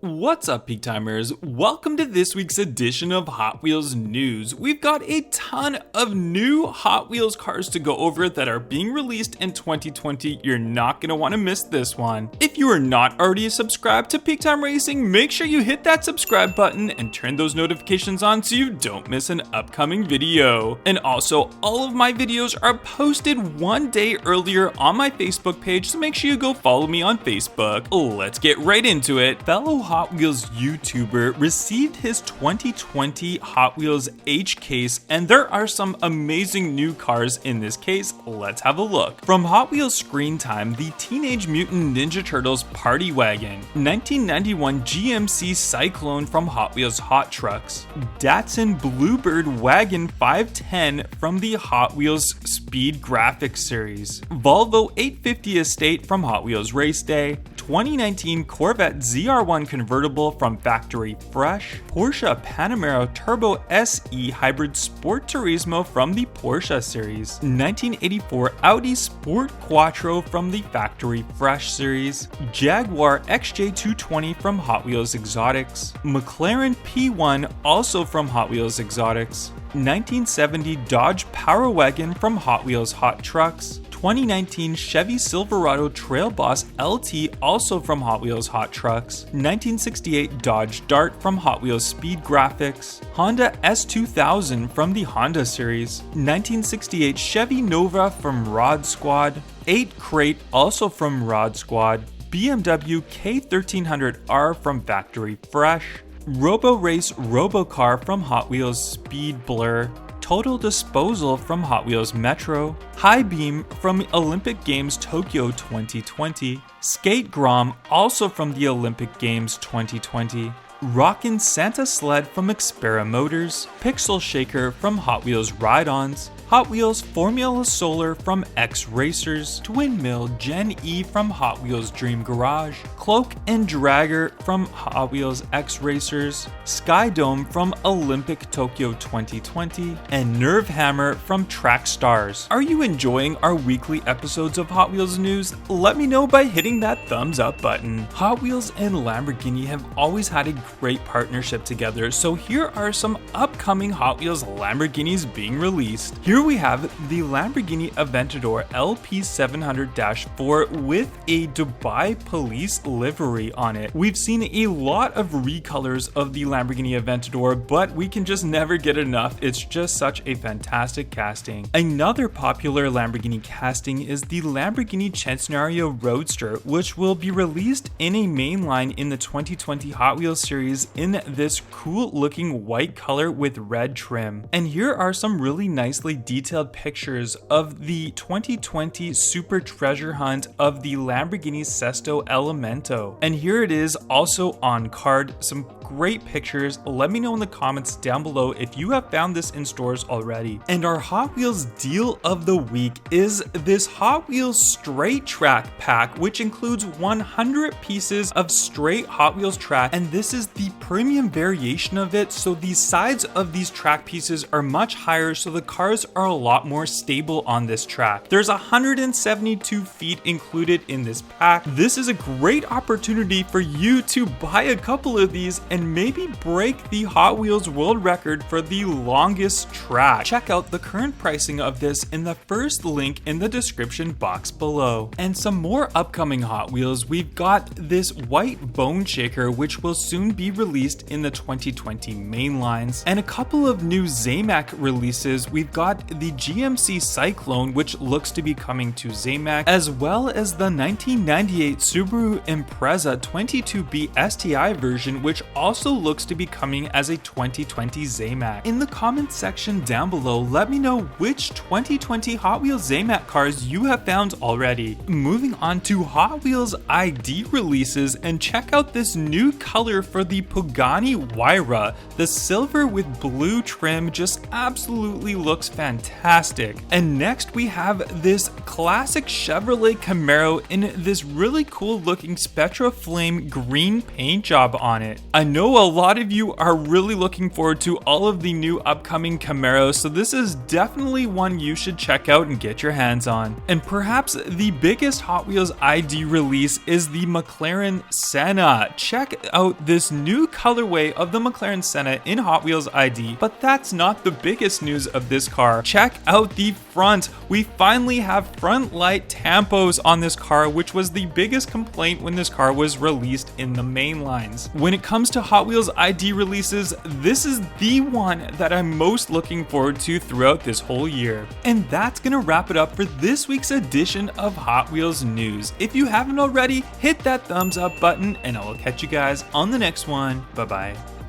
What's up, Peak Timers? Welcome to this week's edition of Hot Wheels News. We've got a ton of new Hot Wheels cars to go over that are being released in 2020. You're not going to want to miss this one. If you are not already subscribed to Peak Time Racing, make sure you hit that subscribe button and turn those notifications on so you don't miss an upcoming video. And also, all of my videos are posted one day earlier on my Facebook page, so make sure you go follow me on Facebook. Let's get right into it. Fellow Hot Wheels YouTuber received his 2020 Hot Wheels H case, and there are some amazing new cars in this case. Let's have a look. From Hot Wheels Screen Time, the Teenage Mutant Ninja Turtles Party Wagon, 1991 GMC Cyclone from Hot Wheels Hot Trucks, Datsun Bluebird Wagon 510 from the Hot Wheels Speed Graphics series, Volvo 850 Estate from Hot Wheels Race Day, 2019 Corvette ZR1 convertible from Factory Fresh, Porsche Panamera Turbo SE Hybrid Sport Turismo from the Porsche series, 1984 Audi Sport Quattro from the Factory Fresh series, Jaguar XJ220 from Hot Wheels Exotics, McLaren P1 also from Hot Wheels Exotics, 1970 Dodge Power Wagon from Hot Wheels Hot Trucks, 2019 Chevy Silverado Trail Boss LT also from Hot Wheels Hot Trucks, 1968 Dodge Dart from Hot Wheels Speed Graphics, Honda S2000 from the Honda series, 1968 Chevy Nova from Rod Squad, 8 Crate also from Rod Squad, BMW K1300R from Factory Fresh, Robo Race Robocar from Hot Wheels Speed Blur, Total Disposal from Hot Wheels Metro, High Beam from Olympic Games Tokyo 2020, Skate Grom also from the Olympic Games 2020, Rockin' Santa Sled from Xpera Motors, Pixel Shaker from Hot Wheels Ride-Ons, Hot Wheels Formula Solar from X Racers, Twin Mill Gen E from Hot Wheels Dream Garage, Cloak and Dragger from Hot Wheels X Racers, Sky Dome from Olympic Tokyo 2020, and Nerve Hammer from Track Stars. Are you enjoying our weekly episodes of Hot Wheels News? Let me know by hitting that thumbs up button. Hot Wheels and Lamborghini have always had a great partnership together, so here are some upcoming Hot Wheels Lamborghinis being released. Here we have the Lamborghini Aventador LP700-4 with a Dubai police livery on it. We've seen a lot of recolors of the Lamborghini Aventador, but we can just never get enough. It's just such a fantastic casting. Another popular Lamborghini casting is the Lamborghini Centenario Roadster, which will be released in a mainline in the 2020 Hot Wheels series in this cool looking white color with red trim. And here are some really nicely detailed pictures of the 2020 Super Treasure Hunt of the Lamborghini Sesto Elemento. And here it is also on card, some great pictures. Let me know in the comments down below if you have found this in stores already. And our Hot Wheels deal of the week is this Hot Wheels straight track pack, which includes 100 pieces of straight Hot Wheels track, and this is the premium variation of it, so the sides of these track pieces are much higher, so the cars are a lot more stable on this track. There's 172 feet included in this pack. This is a great opportunity for you to buy a couple of these and maybe break the Hot Wheels world record for the longest track. Check out the current pricing of this in the first link in the description box below. And some more upcoming Hot Wheels, we've got this white Bone Shaker, which will soon be released in the 2020 mainlines, and a couple of new Zamac releases. We've got the GMC Cyclone, which looks to be coming to Zamac, as well as the 1998 Subaru Impreza 22B STI version, which also looks to be coming as a 2020 Zamac. In the comments section down below, let me know which 2020 Hot Wheels Zamac cars you have found already. Moving on to Hot Wheels ID releases, and check out this new color for the Pagani Huayra. The silver with blue trim just absolutely looks fantastic. And next we have this classic Chevrolet Camaro in this really cool looking Spectra Flame green paint job on it. I know a lot of you are really looking forward to all of the new upcoming Camaros, so this is definitely one you should check out and get your hands on. And perhaps the biggest Hot Wheels ID release is the Mclaren Senna. Check out this new colorway of the Mclaren Senna in Hot Wheels ID, but that's not the biggest news of this car. Check out the front. We finally have front light tampos on this car, which was the biggest complaint when this car was released in the main lines. When it comes to Hot Wheels ID releases, this is the one that I'm most looking forward to throughout this whole year. And that's gonna wrap it up for this week's edition of Hot Wheels News. If you haven't already, hit that thumbs up button and I will catch you guys on the next one. Bye bye.